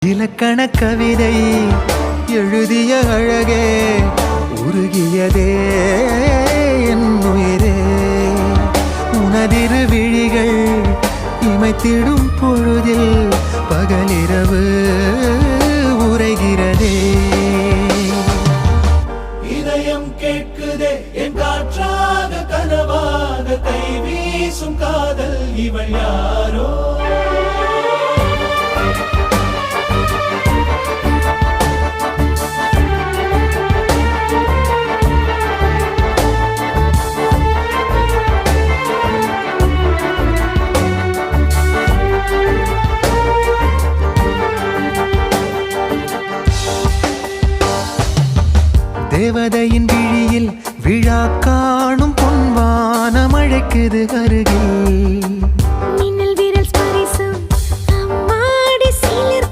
இலக்கண கவிதை எழுதிய அழகே உருகியதே என் உயிரே உனதிரு விழிகள் இமைத்திடும் பொழுதில் பகலிரவு உரைகிறதே இதயம் கேட்குதே என் காற்றாக கனவாக கை வீசும் காதல் இவள் யாரோ தேவதையின் விழியில் விழா காணும் பொன்வானம் அழைக்குது அருகில்